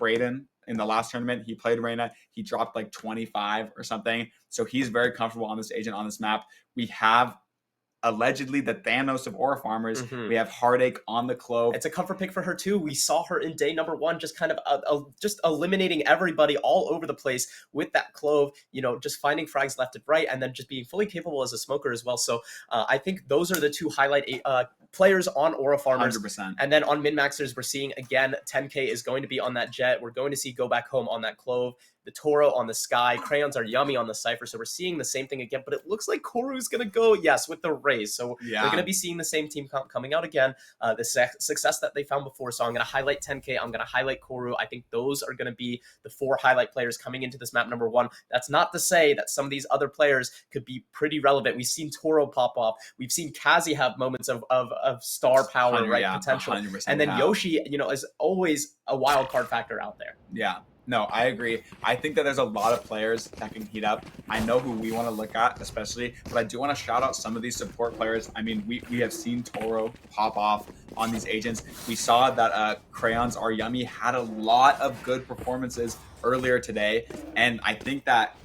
Brayden in the last tournament. He played Reyna. He dropped like 25 or something. So he's very comfortable on this agent on this map. We have allegedly the Thanos of Aura Farmers. We have Heartache on the Clove. It's a comfort pick for her too. We saw her in day number 1, just kind of just eliminating everybody all over the place with that Clove, you know, just finding frags left and right, and then just being fully capable as a smoker as well. So I think those are the two highlight players on Aura Farmers. 100%. And then on Min-Maxers, we're seeing again 10K is going to be on that Jet. We're going to see Go Back Home on that Clove. The Toro on the Sky. Crayons are yummy on the Cypher. So we're seeing the same thing again, but it looks like Koru's going to go, yes, with the Raze. So we're going to be seeing the same team coming out again. The success that they found before. So I'm going to highlight 10K. I'm going to highlight Koru. I think those are going to be the 4 highlight players coming into this map number 1. That's not to say that some of these other players could be pretty relevant. We've seen Toro pop off. We've seen Kazi have moments of star power, right? Potential. And then Yoshi, you know, is always a wild card factor out there. Yeah. No, I agree. I think that there's a lot of players that can heat up. I know who we want to look at, especially, but I do want to shout out some of these support players. I mean, we have seen Toro pop off on these agents. We saw that Crayons Are Yummy had a lot of good performances earlier today, and I think that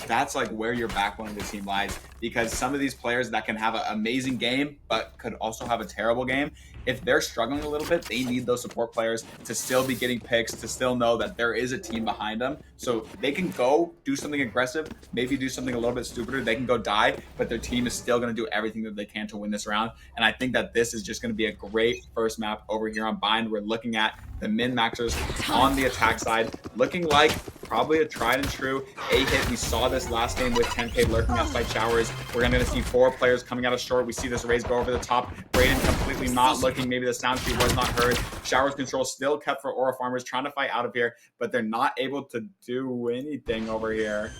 that's like where your backbone of the team lies, because some of these players that can have an amazing game but could also have a terrible game, if they're struggling a little bit, they need those support players to still be getting picks, to still know that there is a team behind them. So they can go do something aggressive, maybe do something a little bit stupider. They can go die, but their team is still going to do everything that they can to win this round. And I think that this is just going to be a great first map over here on Bind. We're looking at the Min-Maxers on the attack side, looking like probably a tried and true A-hit. We saw this last game with 10K lurking outside showers. We're going to see 4 players coming out of short. We see this Raze go over the top. Brayden completely not looking. Maybe the sound sheet was not heard. Showers control still kept for Aura Farmers, trying to fight out of here, but they're not able to do anything over here.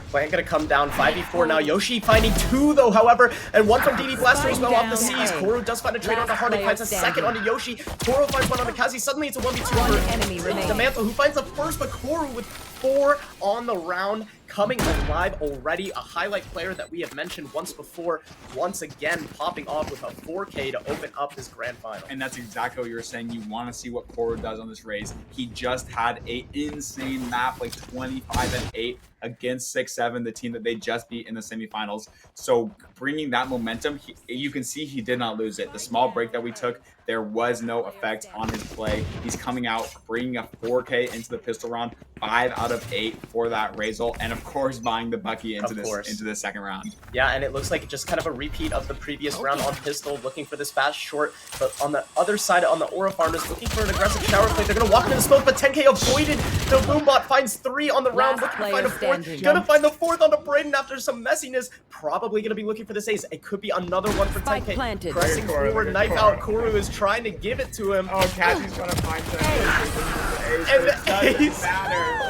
Plant gonna come down 5v4 now. Yoshi finding 2 though, however, and 1 from DD Blaster as well off the seas. Koru does find a trade onto Heartache, finds a second onto Yoshi. Toro finds 1 onto Kazi. Suddenly it's a 1v2 for the Mantle, who finds the first, but Koru with 4 on the round, coming alive already. A highlight player that we have mentioned once before, once again popping off with a 4K to open up this grand final. And that's exactly what you were saying. You want to see what Koru does on this Raze. He just had a insane map, like 25-8 against 6-7, the team that they just beat in the semifinals. So bringing that momentum, you can see he did not lose it. The small break that we took, there was no effect on his play. He's coming out, bringing a 4K into the pistol round, 5 out of 8 for that Raze ult, and of course buying the Bucky into this second round. Yeah, and it looks like just kind of a repeat of the previous round on pistol, looking for this fast short. But on the other side, on the Aura Farmers, looking for an aggressive shower play. They're gonna walk into the smoke, but 10K avoided. The Boombot finds 3 on the round, looking to find a 4th. Gonna find the 4th onto Brayden after some messiness. Probably gonna be looking for this ace. It could be another one for 10K. Pressing forward, knife out. Koru is trying to give it to him. Oh, Kazi's gonna find the ace. And the ace.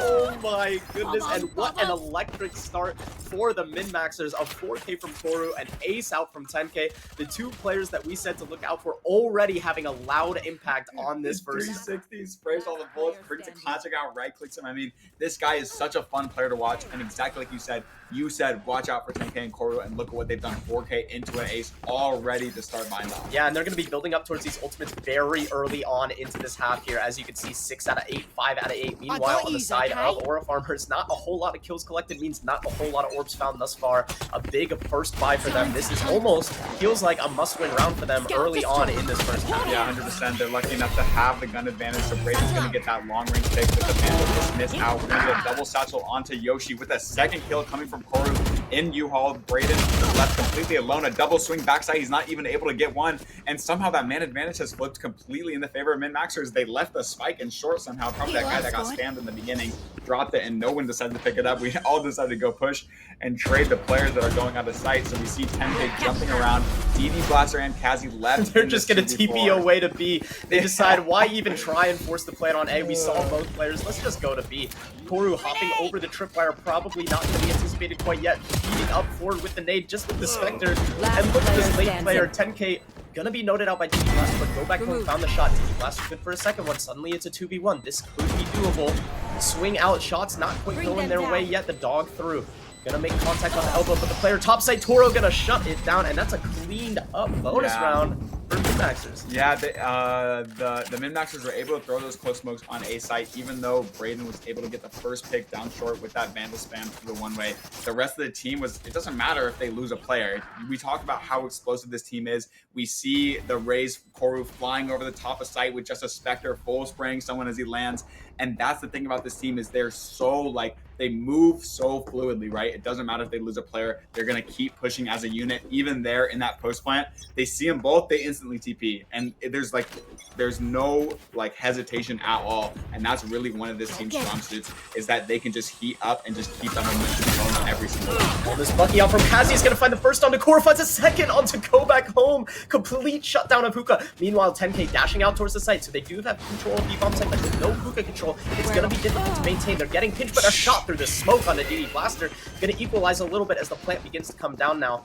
Oh my goodness, and what an electric start for the Min-Maxers. A 4K from Koru, an ace out from 10K. The 2 players that we said to look out for already having a loud impact on this first. 360 sprays all the bullets, brings a classic out, right clicks him. I mean, this guy is such a fun player to watch, and exactly like you said, watch out for 10K and Koru, and look at what they've done. 4K into an ace, all ready to start buying off. Yeah, and they're going to be building up towards these ultimates very early on into this half here. As you can see, 6 out of 8, 5 out of 8. Meanwhile, on the side of Aura Farmers, not a whole lot of kills collected means not a whole lot of orbs found thus far. A big first buy for them. This is almost feels like a must-win round for them early on in this first half. Yeah, 100%. They're lucky enough to have the gun advantage, so Brayden's going to get that long-range pick with the Mantle dismiss out. We're going to get a double satchel onto Yoshi with a second kill coming from Koru in U-Haul. Brayden is left completely alone. A double swing backside. He's not even able to get one, and somehow that man advantage has flipped completely in the favor of Min-Maxers. They left the spike in short somehow. Probably that guy that got spammed in the beginning dropped it, and no one decided to pick it up. We all decided to go push and trade the players that are going out of sight. So we see 10K jumping around. DD Blaster and Kazi left. They're just going to TP away to B. They decide, why even try and force the plan on A? We saw both players. Let's just go to B. Koru hopping over the tripwire, probably not going to be anticipated quite yet. Beating up forward with the nade, just with the Spectre. And look at this late player, 10K. Gonna be noted out by DD Blaster, but Go Back Home found the shot. DD Blaster good for a second one. Suddenly it's a 2v1. This could be doable. Swing out shots, not quite going their way yet. The dog through. Gonna make contact on the elbow, but the player topside Toro gonna shut it down, and that's a cleaned up bonus round. for Min-Maxers. Yeah, the Min-Maxers were able to throw those close smokes on A site, even though Braden was able to get the first pick down short with that Vandal spam through the one-way. The rest of the team it doesn't matter if they lose a player. We talk about how explosive this team is. We see the Raze Koru flying over the top of site with just a Spectre full spraying someone as he lands. And that's the thing about this team is they're so like, they move so fluidly, right? It doesn't matter if they lose a player. They're going to keep pushing as a unit. Even there in that post plant, they see them both, they instantly TP. And there's no like hesitation at all. And that's really one of this team's strong suits is that they can just heat up and just keep that momentum going every single time. Well, this Bucky out from Kazi is going to find the first onto Core, finds a second onto Go Back Home. Complete shutdown of Hookah. Meanwhile, 10K dashing out towards the site. So they do have control of B-Bomb site, but with no Hookah control, it's going to be difficult to maintain. They're getting pinched, but a shot through the smoke on the DD Blaster. Going to equalize a little bit as the plant begins to come down now.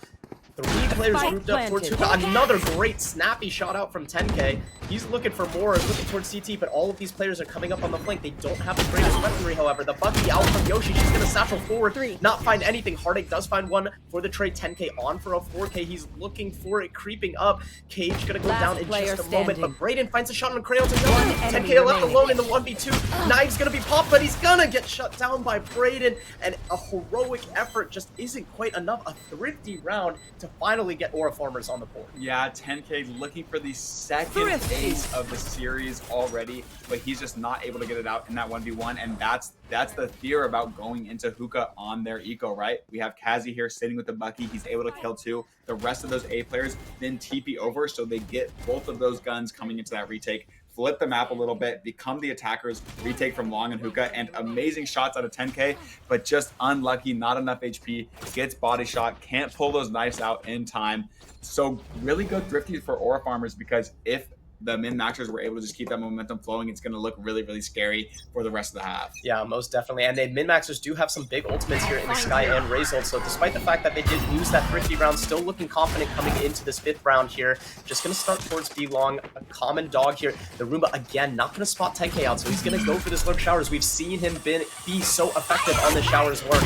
3 players grouped up towards Hookah. Another great snappy shot out from 10K. He's looking for more, looking towards CT, but all of these players are coming up on the flank. They don't have the greatest weaponry, however. The Bucky out from Yoshi. She's going to satchel forward, not find anything. Heartache does find one for the trade. 10K on for a 4K. He's looking for it, creeping up. Cage going to go down in just a moment, but Braden finds a shot on Crayon. 10K left alone in the 1v2. Knife's going to be popped, but he's going to get shut down by Braden, and a heroic effort just isn't quite enough. A thrifty round to finally get Aura Farmers on the board. Yeah, 10K looking for the second ace of the series already, but he's just not able to get it out in that 1v1, and that's the fear about going into Hookah on their eco, right? We have Kazi here sitting with the Bucky. He's able to kill 2. The rest of those A players then TP over, so they get both of those guns coming into that retake. Flip the map a little bit, become the attackers, retake from Long and Hookah, and amazing shots out of 10K, but just unlucky, not enough HP, gets body shot, can't pull those knives out in time. So really good thrifty for Aura Farmers, because if the Min-Maxers were able to just keep that momentum flowing, it's going to look really, really scary for the rest of the half. Yeah, most definitely. And the Min-Maxers do have some big ultimates here in the Sky and Raze ult. So despite the fact that they did lose that thrifty round, still looking confident coming into this 5th round here. Just going to start towards B Long, a common dog here. The Roomba, again, not going to spot 10K out, so he's going to go for this Lurk Showers. We've seen him be so effective on the Showers work.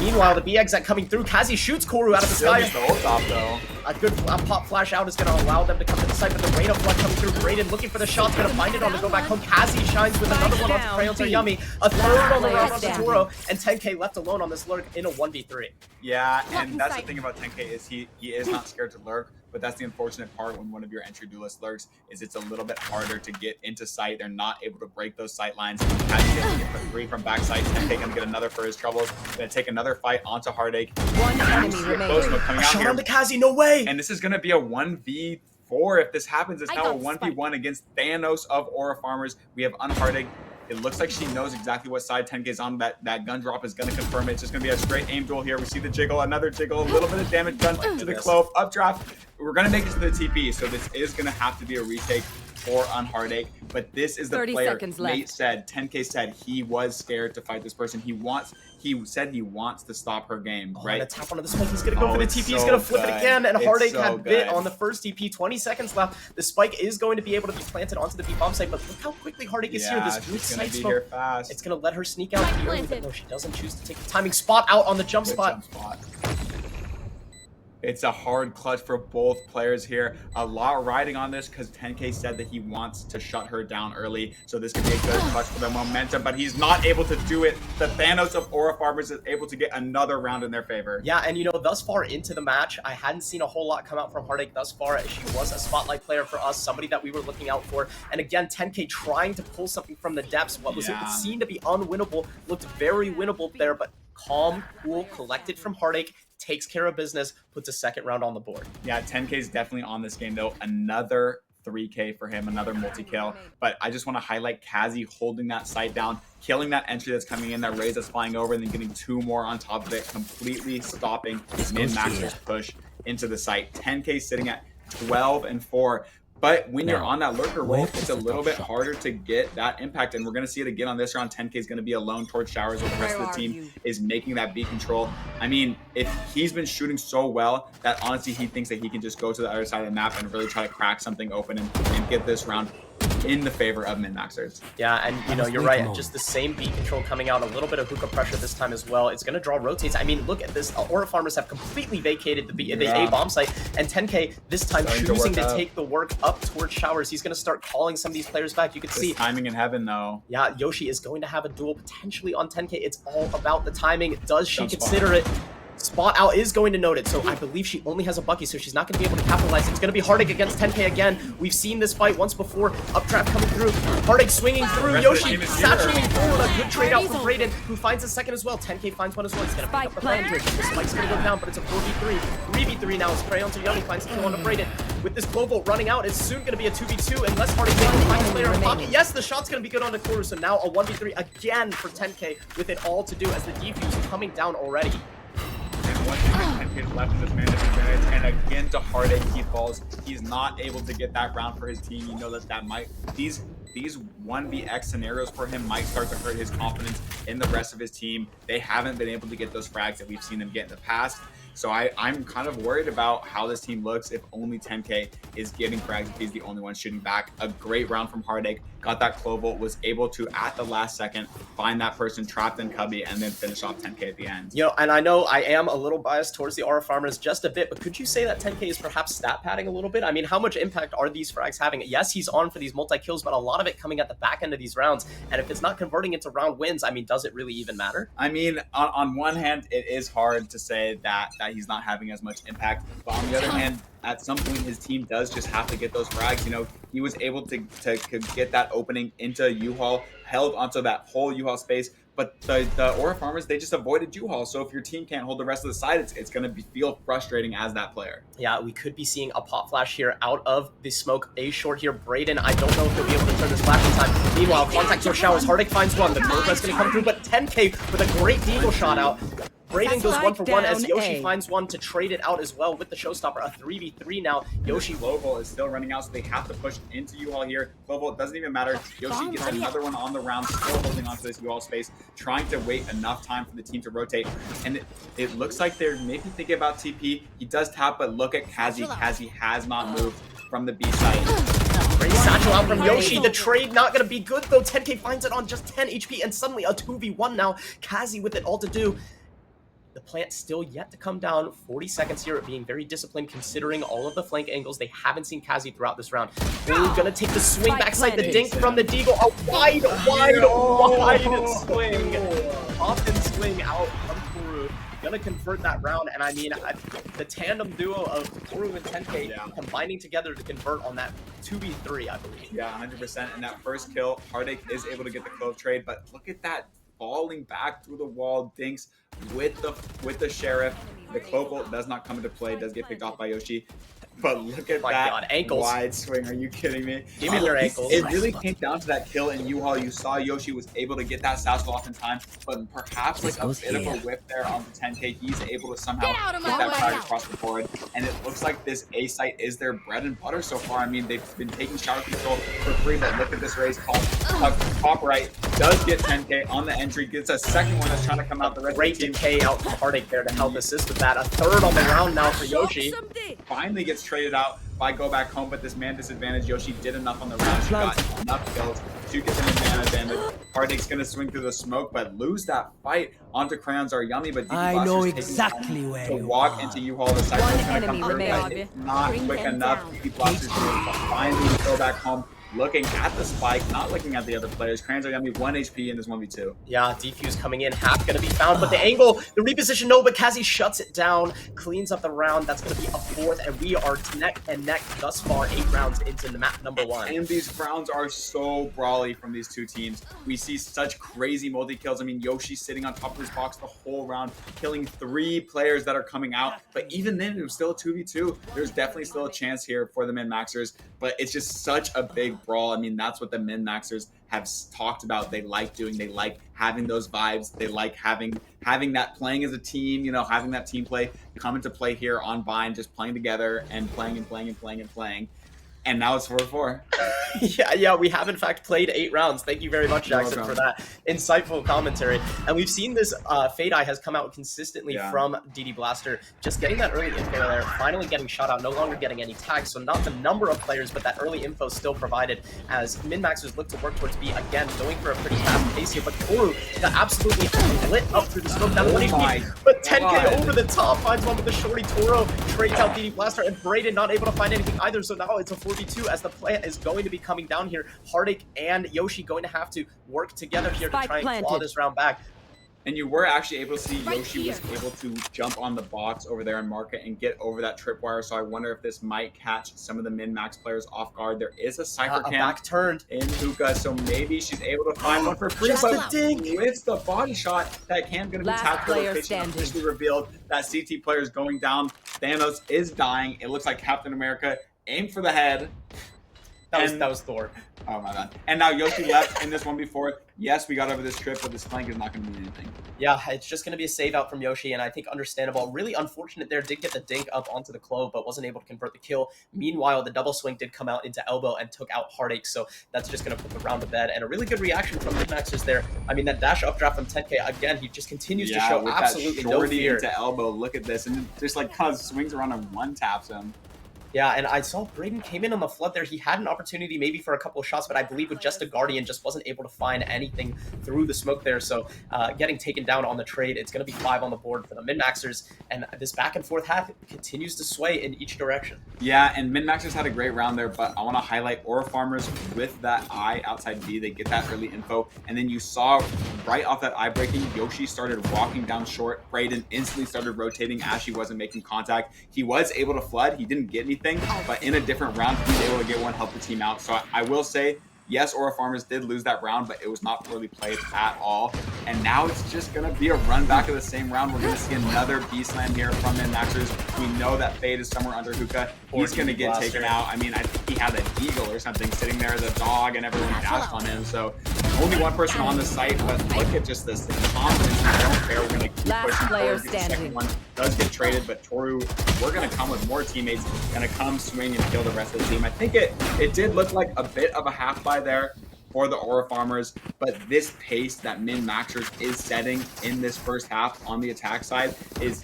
Meanwhile, the B-Exec coming through. Kazi shoots Koru out of the sky. A good pop flash out is going to allow them to come to the site, but the Rain of Flood coming through. Braden looking for the shot's going to find it on the Go Back Home. Kazi shines with another one onto Crayons Are Yummy. A third on the round onto Toro, and 10K left alone on this Lurk in a 1v3. Yeah, and that's the thing about 10K is he is not scared to lurk, but that's the unfortunate part when one of your entry duelist lurks is it's a little bit harder to get into sight. They're not able to break those sight lines. Kazi gonna get the 3 from backside. 10K gonna get another for his troubles. Gonna take another fight onto Heartache. One enemy remaining. Coming out Shot here. on the Kazi, no way! And this is gonna be a 1v4 if this happens. It's now a 1v1 against Thanos of Aura Farmers. We have Unheartache. It looks like she knows exactly what side 10K is on. That gun drop is going to confirm it. It's just going to be a straight aim duel here. We see the jiggle, another jiggle, a little bit of damage done to the Clove. Updraft. We're going to make it to the TP, so this is going to have to be a retake for Unheartache. But this is the player Nate said, 10K said he was scared to fight this person. He said he wants to stop her game, right? And a tap onto the spike. He's going to go for the TP. He's going to flip it again. And Heartache had bit on the first TP. 20 seconds left. The spike is going to be able to be planted onto the B-Bomb site, but look how quickly Heartache is here. This good side smoke. It's going to let her sneak out the early, but no, she doesn't choose to take the timing. Spot out on the jump spot. It's a hard clutch for both players here. A lot riding on this because 10K said that he wants to shut her down early. So this could be a good clutch for the momentum, but he's not able to do it. The Thanos of Aura Farmers is able to get another round in their favor. Yeah, and you know, thus far into the match, I hadn't seen a whole lot come out from Heartache thus far. She was a spotlight player for us, somebody that we were looking out for. And again, 10K trying to pull something from the depths. What was seen to be unwinnable looked very winnable there, but calm, cool, collected from Heartache, takes care of business, puts a second round on the board. Yeah, 10K is definitely on this game though. Another 3K for him, another multi-kill. But I just want to highlight Kazi holding that sight down, killing that entry that's coming in, that Raze that's flying over, and then getting 2 more on top of it, completely stopping Min-Maxer's push into the site. 10K sitting at 12-4. But when you're on that lurker wave, it's a little bit harder to get that impact. And we're going to see it again on this round. 10K is going to be alone towards Showers, while the rest of the team is making that B control. I mean, if he's been shooting so well that honestly he thinks that he can just go to the other side of the map and really try to crack something open and get this round. in the favor of min-maxers. Yeah, and you know, you're right. Just the same beat control coming out, a little bit of hookah pressure this time as well. It's going to draw rotates. I mean, look at this. Aura Farmers have completely vacated the A bomb site, and 10K this time choosing to take the work up towards showers. He's going to start calling some of these players back. You can see timing in heaven, though. Yeah, Yoshi is going to have a duel potentially on 10K. It's all about the timing. Does she consider it? Spot out is going to note it, so I believe she only has a Bucky, so she's not going to be able to capitalize. It's going to be Heartache against 10K again. We've seen this fight once before. Updraft coming through. Heartache swinging through. Yoshi saturating forward. A good trade out from Brayden, who finds a second as well. 10K finds one as well. He's going to pick up the front. The spike's going to go down, but it's a 4v3. 3v3 now as Crayons are Yummy finds the kill on to Brayden. With this Global running out, it's soon going to be a 2v2 unless Heartache can find a player in pocket. Yes, the shot's going to be good on the Koru, so now a 1v3 again for 10K with it all to do as the defuse coming down already. One thing 10K is left in this man advantage, and again to Heartache, he falls. He's not able to get that round for his team. You know that might these 1vx scenarios for him might start to hurt his confidence in the rest of his team. They haven't been able to get those frags that we've seen them get in the past. So I'm kind of worried about how this team looks if only 10K is getting frags, if he's the only one shooting back. A great round from Heartache, got that Cloval, was able to, at the last second, find that person trapped in Cubby and then finish off 10K at the end. You know, and I know I am a little biased towards the Aura Farmers just a bit, but could you say that 10K is perhaps stat padding a little bit? I mean, how much impact are these frags having? Yes, he's on for these multi-kills, but a lot of it coming at the back end of these rounds, and if it's not converting into round wins, I mean, does it really even matter? I mean, on one hand, it is hard to say that he's not having as much impact, but on the other hand, at some point his team does just have to get those frags. You know, he was able to get that opening into U-Haul, held onto that whole U-Haul space, but the Aura Farmers, they just avoided U-Haul. So if your team can't hold the rest of the side, it's going to feel frustrating as that player. Yeah, we could be seeing a pop flash here out of the smoke. A short here, Brayden. I don't know if he'll be able to turn this flash in time. Meanwhile, contact towards showers. Heartache finds one. The Cobra's going to come through, but 10K with a great Deagle shot out. Brayden goes 1 for 1 as Yoshi finds one to trade it out as well with the Showstopper. A 3v3 now. Yoshi Global is still running out, so they have to push into U-Haul here. Global, it doesn't even matter. Yoshi gets another one on the round, still holding onto this U-Haul space, trying to wait enough time for the team to rotate. And it looks like they're maybe thinking about TP. He does tap, but look at Kazi. Kazi has not moved from the B side. Great satchel out from Yoshi. The trade not going to be good, though. 10K finds it on just 10 HP, and suddenly a 2v1 now. Kazi with it all to do. The plant still yet to come down. 40 seconds here, being very disciplined considering all of the flank angles. They haven't seen Kazi throughout this round. Ooh, gonna take the swing backside, the dink from the Deagle. A wide swing. Off and swing out from Koru. Gonna convert that round, and I mean, the tandem duo of Koru and 10K combining together to convert on that 2v3, I believe. Yeah, 100%. And that first kill, Heartache is able to get the clove trade, but look at that falling back through the wall dinks with the Sheriff. The Cloval does not come into play, does get picked off by Yoshi. But look at that wide swing. Are you kidding me? Give me your ankles. It really came down to that kill in U-Haul. You saw Yoshi was able to get that satchel off in time, but perhaps like a bit of a whip there on the 10K. He's able to somehow get that frag across the board. And it looks like this A site is their bread and butter so far. I mean, they've been taking shower control for free, but look at this race call. Top right does get 10K on the entry, gets a second one that's trying to come out the rest Great of the team. decay out from Heartache there to help assist with that. A third on the round now for Yoshi. Finally gets traded out by Go Back Home, but this man disadvantage. Yoshi did enough on the round. She got enough kills to get an advantage. Heartache's gonna swing through the smoke, but lose that fight onto Crayons are yummy. But I know exactly where to you walk are. into U-Haul. The cycle is gonna come through, but it's not quick enough. DP Blasters finally Go Back Home. Looking at the spike, not looking at the other players. Crayons are gonna be 1 HP in this 1v2. Yeah, defuse coming in, half gonna be found, but the angle, the reposition, no, but Kazi shuts it down, cleans up the round. That's gonna be a fourth, and we are neck and neck thus far, 8 rounds into the map number 1. And these rounds are so brawly from these two teams. We see such crazy multi-kills. I mean, Yoshi sitting on top of his box the whole round, killing 3 players that are coming out. But even then, it was still a 2v2. There's definitely still a chance here for the min-maxers, but it's just such a big brawl. I mean, that's what the min-maxers have talked about. They like doing. They like having those vibes. They like having that playing as a team. You know, having that team play come into play here on Vine, just playing together and playing and playing and playing and playing. And now it's 4-4. Yeah, we have in fact played 8 rounds. Thank you very much, You're Jackson, for welcome. that insightful commentary. And we've seen this Fade Eye has come out consistently Yeah. from DD Blaster, just getting that early info there, finally getting shot out, no longer getting any tags. So not the number of players, but that early info still provided as min-maxers look to work towards B again, going for a pretty fast pace here. But Toru got absolutely lit up through the smoke. Down Oh 20 my feet, but 10K God. over the top finds one with the shorty. Toro trades out DD Blaster, and Brayden not able to find anything either. So now it's a 4v2 as the plant is going to be coming down here. Heartache and Yoshi going to have to work together here to try and claw this round back. And you were actually able to see Yoshi was able to jump on the box over there and mark it and get over that tripwire. So I wonder if this might catch some of the min-max players off guard. There is a Cypher A cam back turned. in Hookah, so maybe she's able to find one for free. Just But a dink. with the body shot, that cam going to be Last tapped. player Location standing. officially revealed that CT player is going down. Thanos is dying. It looks like Captain America aimed for the head. That was Thor. Oh my god. And now Yoshi left in this 1v4. Yes, we got over this trip, but this flank is not going to mean anything. Yeah, it's just going to be a save out from Yoshi, and I think understandable. Really unfortunate there. Did get the dink up onto the clove, but wasn't able to convert the kill. Meanwhile, the double swing did come out into elbow and took out Heartache, so that's just going to put the round to bed. And a really good reaction from min-maxers there. I mean, that dash updraft from 10K, again, he just continues to show with absolutely that no shorty fear. into elbow. Look at this, and just like kind of swings around and one taps him. Yeah, and I saw Brayden came in on the flood there. He had an opportunity maybe for a couple of shots, but I believe with just a Guardian, just wasn't able to find anything through the smoke there. So getting taken down on the trade, it's going to be 5 on the board for the min-maxers. And this back and forth half continues to sway in each direction. Yeah, and min-maxers had a great round there, but I want to highlight Aura Farmers with that eye outside B. They get that early info, and then you saw right off that eye breaking, Yoshi started walking down short. Brayden instantly started rotating as she wasn't making contact. He was able to flood. He didn't get anything. But in a different round, he was able to get one, help the team out. So I will say, yes, Aura Farmers did lose that round, but it was not poorly played at all. And now it's just going to be a run back of the same round. We're going to see another B-slam here from min-maxers. We know that Fade is somewhere under Hookah. He's going to get taken out. I mean, I think he had an eagle or something sitting there as a dog, and everyone dashed on him. So only one person on the site, but look at just this confidence. I don't care. We're going to keep Last pushing player forward. The second standing. one does get traded, but Toru, we're going to come with more teammates, going to come swing and kill the rest of the team. I think it did look like a bit of a half-buy there for the Aura Farmers, but this pace that min-maxers is setting in this first half on the attack side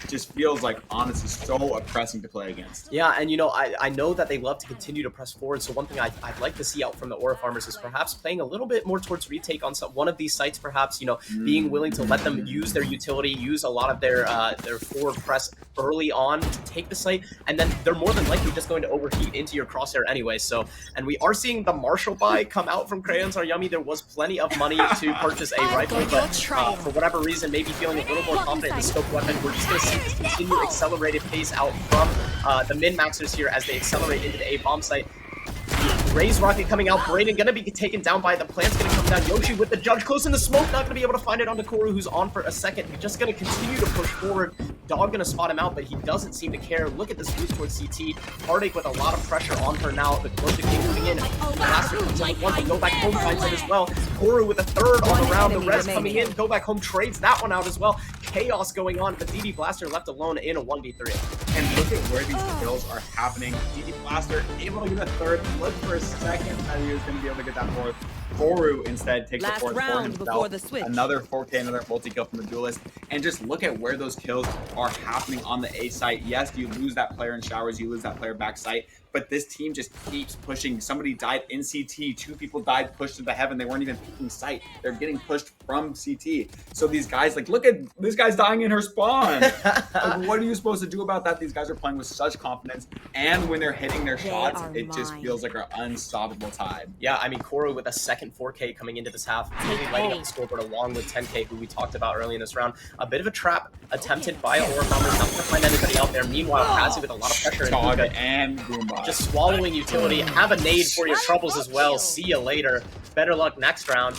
just feels like honestly so oppressing to play against. Yeah, and you know, I know that they love to continue to press forward, so one thing I'd like to see out from the Aura Farmers is perhaps playing a little bit more towards retake on one of these sites, perhaps, you know, being willing to let them use their utility, use a lot of their forward press early on to take the site, and then they're more than likely just going to overheat into your crosshair anyway. So, and we are seeing the Marshall buy come out from Crayons Are Yummy. There was plenty of money to purchase a rifle, but for whatever reason, maybe feeling a little more confident in the scope weapon, we're just going to see this continued accelerated pace out from the min-maxers here as they accelerate into the A bomb site. Ray's rocket coming out. Brayden gonna be taken down by the plant's gonna come down. Yoshi with the judge close in the smoke, not gonna be able to find it onto Koru, who's on for a second. He's just gonna continue to push forward. Dog gonna spot him out, but he doesn't seem to care. Look at this move towards CT. Heartache with a lot of pressure on her now. The close to King coming in. Blaster comes in with one, but Go Back Home finds it as well. Koru with a third on the round. The rest coming in. Go Back Home trades that one out as well. Chaos going on, but DD Blaster left alone in a 1v3. And look at where these kills are happening. DD Blaster able to get a third. Look for a second that he was going to be able to get that fourth. Koru instead takes the fourth for himself. Another 4K, another multi-kill from the duelist. And just look at where those kills are happening on the A site. Yes, you lose that player in showers, you lose that player back site, but this team just keeps pushing. Somebody died in CT, 2 people died pushed to the heaven. They weren't even picking site. They're getting pushed from CT. So these guys, like, look at this guy's dying in her spawn. Like, what are you supposed to do about that? These guys are playing with such confidence, and when they're hitting their shots, it just feels like an unstoppable tide. Yeah, I mean, Koru with a second 4K coming into this half, really lighting up the scoreboard along with 10K, who we talked about early in this round. A bit of a trap attempted by Aura Farmers, not to find anybody out there. Meanwhile, Kazi with a lot of pressure in Dog Hookah. and Goomba. Just swallowing utility. Have a nade for your troubles as well. See you later. Better luck next round.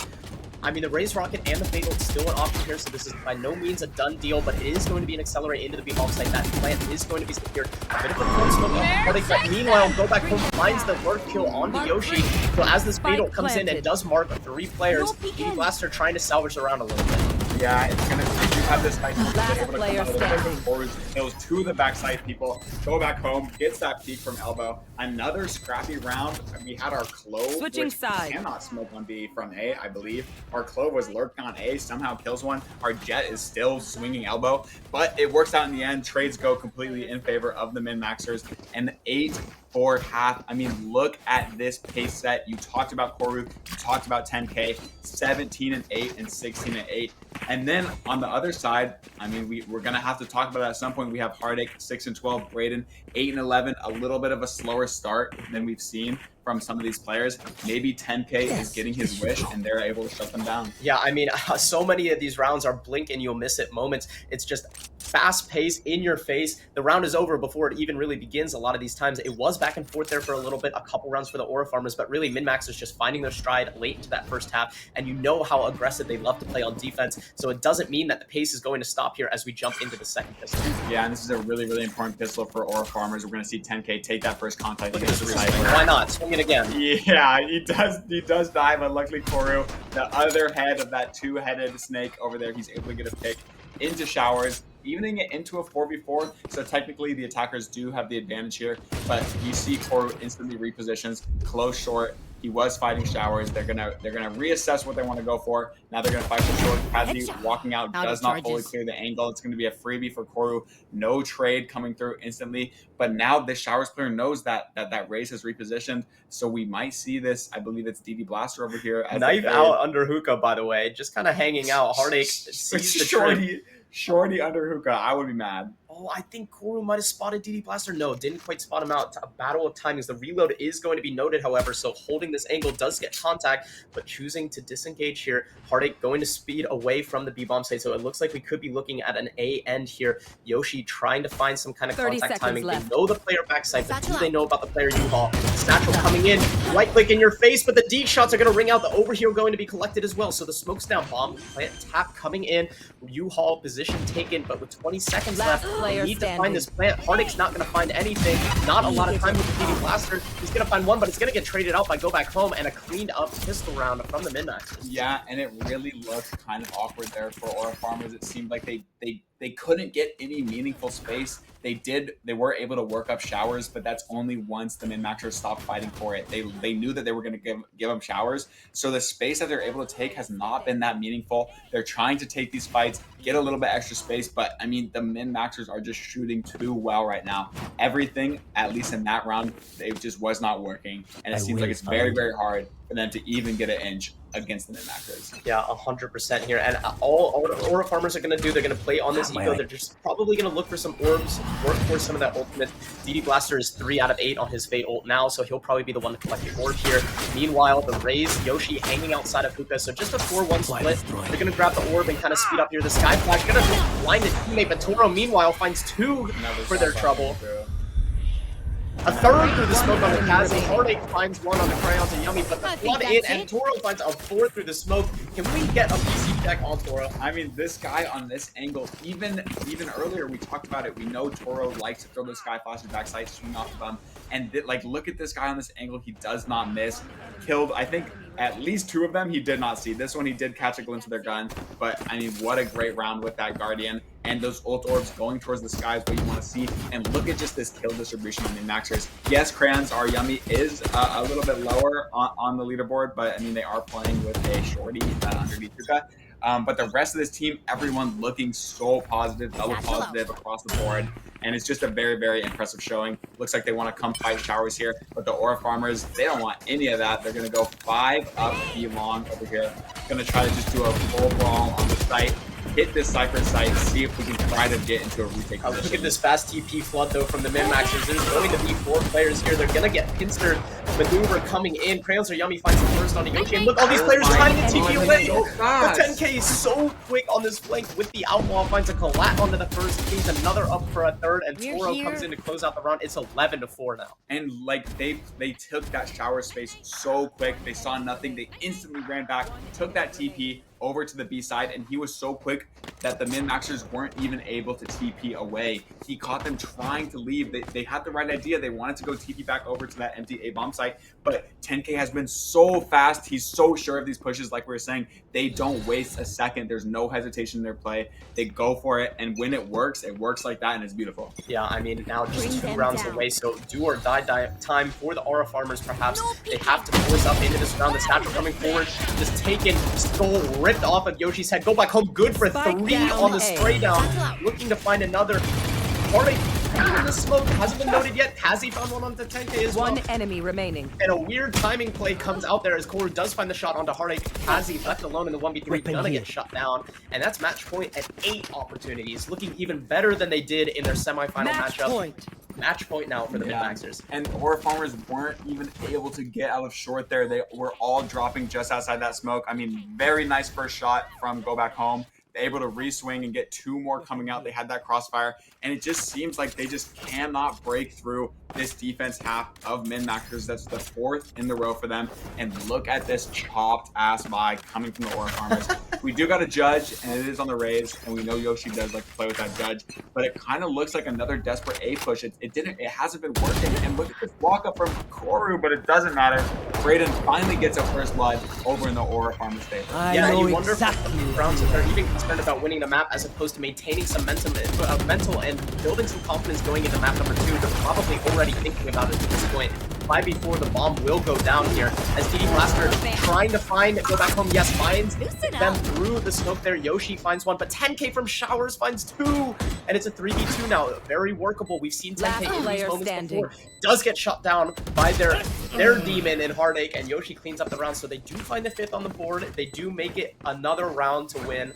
I mean, the Raise Rocket and the Fatal is still an option here, so this is by no means a done deal, but it is going to be an accelerate into the B-bomb site. That plant is going to be secured. A bit of a cold smoke on Heartache, but meanwhile, Go Back Home finds the lurk kill onto Yoshi. So as this Fatal comes in and does mark 3 players, DD Blaster trying to salvage the round a little bit. Yeah, it's going to have this fight Last able to come player out of the way standing. forwards, kills two of the backside people, go back home, gets that peek from elbow. Another scrappy round. We had our Clove, Switching which sides. cannot smoke on B from A, I believe. Our Clove was lurked on A, somehow kills one. Our Jet is still swinging elbow, but it works out in the end. Trades go completely in favor of the min-maxers. And 8-4 half. I mean, look at this pace set. You talked about Koru, you talked about 10K, 17-8 and 16-8. And then on the other side, I mean, we're gonna have to talk about it at some point. We have Heartache 6-12, Braden 8-11, a little bit of a slower start than we've seen from some of these players. Maybe 10K is getting his wish and they're able to shut them down. Yeah, I mean, so many of these rounds are blink and you'll miss it moments. It's just fast pace, in your face. The round is over before it even really begins. A lot of these times it was back and forth there for a little bit, a couple rounds for the Aura Farmers, but really min-max is just finding their stride late into that first half. And you know how aggressive they love to play on defense. So it doesn't mean that the pace is going to stop here as we jump into the second pistol. Yeah, and this is a really, really important pistol for Aura Farmers. We're going to see 10K take that first contact Look at against this the recycling. Cypher. Why not? Swing it again. Yeah, he does die, but luckily Koru, the other head of that two-headed snake over there, he's able to get a pick into showers, evening it into a 4v4. So technically the attackers do have the advantage here, but you see Koru instantly repositions, close short. He was fighting showers. They're gonna reassess what they want to go for. Now they're gonna fight for short. Kazi walking out does not fully clear the angle. It's gonna be a freebie for Koru. No trade coming through instantly. But now this showers player knows that race has repositioned. So we might see this. I believe it's DD Blaster over here. As Knife out under hookah, by the way, just kind of hanging out. Heartache sees the trade. Shorty under hookah. I would be mad. Oh, I think Koru might have spotted DD Blaster. No, didn't quite spot him out. A battle of timings. The reload is going to be noted, however, so holding this angle does get contact, but choosing to disengage here. Heartache going to speed away from the B-bomb site, so it looks like we could be looking at an A end here. Yoshi trying to find some kind of 30 contact seconds timing. left. They know the player backside, but do they know about the player U-Haul? Satchel coming in, right click in your face, but the D shots are going to ring out. The overheal going to be collected as well, so the smoke's down. Bomb plant tap coming in. U-Haul position taken, but with 20 seconds left, we need to find this plant. Heartache's not going to find anything. Not a lot of time with the DD Blaster. He's going to find one, but it's going to get traded out by Go Back Home and a cleaned up pistol round from the min-maxers. Yeah, and it really looked kind of awkward there for Aura Farmers. It seemed like they couldn't get any meaningful space. They were able to work up showers, but that's only once the min-maxers stopped fighting for it. They knew that they were going to give them showers, so the space that they're able to take has not been that meaningful. They're trying to take these fights, get a little bit extra space, but I mean the min-maxers are just shooting too well right now. Everything, at least in that round, it just was not working, and it seems like it's very, very hard for them to even get an inch against the min-maxers. Yeah, 100% here. And all Aura Farmers are going to do, they're going to play on this eco. They're just probably going to look for some orbs, work for some of that ultimate. DD Blaster is 3 out of 8 on his Fate ult now, so he'll probably be the one to collect the orb here. Meanwhile, the Raze, Yoshi hanging outside of Hookah, so just a 4-1 split. They're going to grab the orb and kind of speed up here. The Sky Flash going to blind his teammate, but Toro, meanwhile, finds 2 for their trouble. A third through the smoke on the Kazi. Heartache finds 1 on the Crayons and Yummy, but the flood in, and Toro finds a 4 through the smoke. Can we get a PC check on Toro? I mean, this guy on this angle, even earlier we talked about it. We know Toro likes to throw those Sky Flashes backside, swing off of them, and like look at this guy on this angle. He does not miss. Killed, I think, at least 2 of them he did not see. This one he did catch a glimpse of their gun, but I mean, what a great round with that Guardian. And those ult orbs going towards the sky is what you want to see. And look at just this kill distribution on the min-maxers. Yes, Crayons are Yummy is a little bit lower on the leaderboard, but I mean, they are playing with a shorty underneath Yuka. But the rest of this team, everyone looking so positive, double positive across the board. And it's just a very, very impressive showing. Looks like they want to come fight showers here, but the Aura Farmers, they don't want any of that. They're going to go 5 up B long over here. Going to try to just do a full brawl on the site. Hit this Cypher site, see if we can try to get into a retake position. Look at this fast TP flood, though, from the min-maxers. There's going to be 4 players here. They're going to get pincer maneuver coming in. Crayons are Yummy finds the first on a Yoshi. And look, all these players trying to TP away. So The 10K is so quick on this flank with the Outlaw. Finds a collat onto the first. Kings another up for a third. And Toro comes in to close out the round. It's 11-4 now. And like they took that shower space so quick. They saw nothing. They instantly ran back, took that TP over to the B side, and he was so quick. that the min-maxers weren't even able to TP away. He caught them trying to leave. They had the right idea. They wanted to go TP back over to that empty A-bomb site, but 10K has been so fast. He's so sure of these pushes, like we were saying. They don't waste a second. There's no hesitation in their play. They go for it, and when it works like that, and it's beautiful. Yeah, I mean, now just 2 rounds away, so do or die time for the Aura Farmers, perhaps. They have to force up into this round. The Snapper coming forward, just taken, stole, ripped off of Yoshi's head. Go back home, good for 3 on the spray down. Looking to find another. Heartache in the smoke, hasn't been noted yet. Has he found one onto 10K as well? One enemy remaining. And a weird timing play comes out there as Koru does find the shot onto Heartache. Has he left alone in the 1v3, gonna get shut down. And that's match point at 8 opportunities, looking even better than they did in their semifinal matchup. Match point now for the min-maxers. And Aura Farmers weren't even able to get out of short there. They were all dropping just outside that smoke. I mean, very nice first shot from Go Back Home. Able to re-swing and get 2 more coming out. They had that crossfire, and it just seems like they just cannot break through this defense half of min-maxers. That's the 4th in the row for them. And look at this chopped ass buy coming from the Aura Farmers. We do got a judge, and it is on the raise, and we know Yoshi does like to play with that judge, but it kind of looks like another desperate A push. It hasn't been working. And look at this walk up from Koru, but it doesn't matter. Brayden finally gets a first blood over in the Aura Farmers favor. Yeah, you wonder if the Browns are even concerned about winning the map as opposed to maintaining some mental and building some confidence going into map number 2. They're probably already thinking about it at this point. 5v4, the bomb will go down here as DD Blaster trying to Go Back Home. Yes, finds them through the smoke there. Yoshi finds one, but 10K from Showers finds 2, and it's a 3v2 now. Very workable. We've seen 10K in these moments before. Does get shut down by their demon in Heartache, and Yoshi cleans up the round, so they do find the 5th on the board. They do make it another round to win.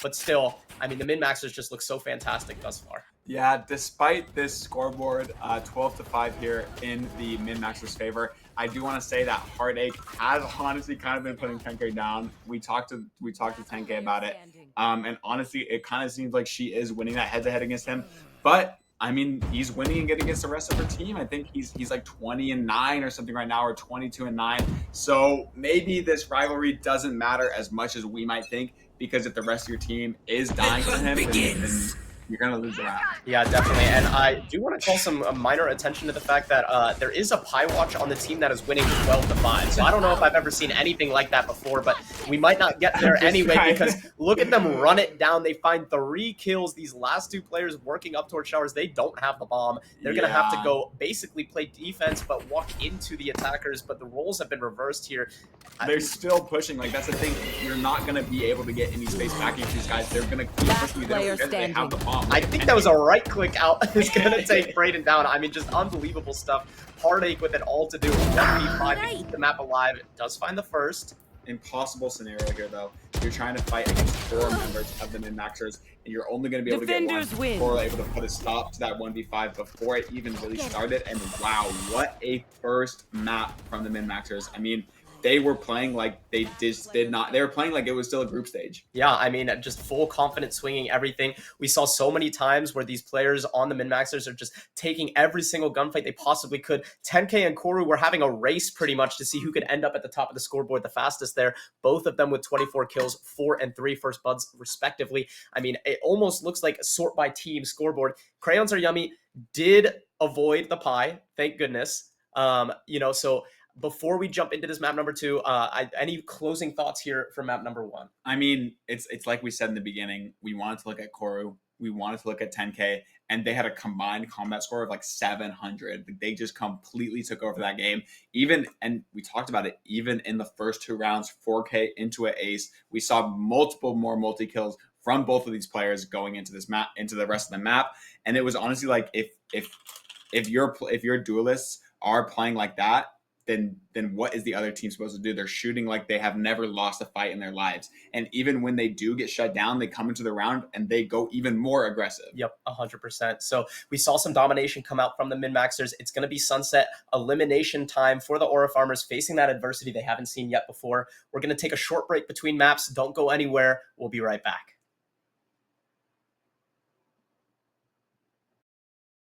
But still, I mean, the min-maxers just look so fantastic thus far. Yeah, despite this scoreboard, 12-5 here in the min-maxers' favor, I do want to say that Heartache has honestly kind of been putting 10K down. We talked to 10K about it, and honestly, it kind of seems like she is winning that head-to-head against him. But I mean, he's winning against the rest of her team. I think he's like 20-9 or something right now, or 22-9. So maybe this rivalry doesn't matter as much as we might think, because if the rest of your team is dying for him, then you're going to lose the round. Yeah, definitely. And I do want to call some minor attention to the fact that there is a pie watch on the team that is winning 12-5. So I don't know if I've ever seen anything like that before, but we might not get there anyway, because look at them run it down. They find 3 kills. These last 2 players working up towards Showers, they don't have the bomb. They're going to have to go basically play defense, but walk into the attackers. But the roles have been reversed here. They're still pushing. Like, that's the thing. You're not going to be able to get any space back into these guys. They're going to keep pushing you there because they have the bomb. I think that was a right click out. It's going to take Brayden down. I mean, just unbelievable stuff. Heartache with it all to do. 1v5 to keep the map alive. It does find the first. Impossible scenario here, though. You're trying to fight against 4 members of the min-maxers, and you're only going to be able to get one. 4 able to put a stop to that 1v5 before it even really started. And wow, what a first map from the min-maxers. I mean, they were playing like they just did not. They were playing like it was still a group stage. Yeah, I mean, just full confidence swinging everything. We saw so many times where these players on the min-maxers are just taking every single gunfight they possibly could. 10K and Koru were having a race pretty much to see who could end up at the top of the scoreboard the fastest there. Both of them with 24 kills, 4 and 3 first bloods respectively. I mean, it almost looks like a sort by team scoreboard. Crayons Are Yummy did avoid the pie, thank goodness. So before we jump into this map number 2, any closing thoughts here for map number 1? I mean, it's like we said in the beginning, we wanted to look at Koru, we wanted to look at 10K, and they had a combined combat score of like 700. They just completely took over that game. And we talked about it, even in the first 2 rounds, 4K into an ace, we saw multiple more multi-kills from both of these players going into this map, into the rest of the map. And it was honestly like, if your duelists are playing like that, then what is the other team supposed to do? They're shooting like they have never lost a fight in their lives. And even when they do get shut down, they come into the round and they go even more aggressive. Yep, 100%. So we saw some domination come out from the min-maxers. It's going to be sunset elimination time for the Aura Farmers, facing that adversity they haven't seen yet before. We're going to take a short break between maps. Don't go anywhere. We'll be right back.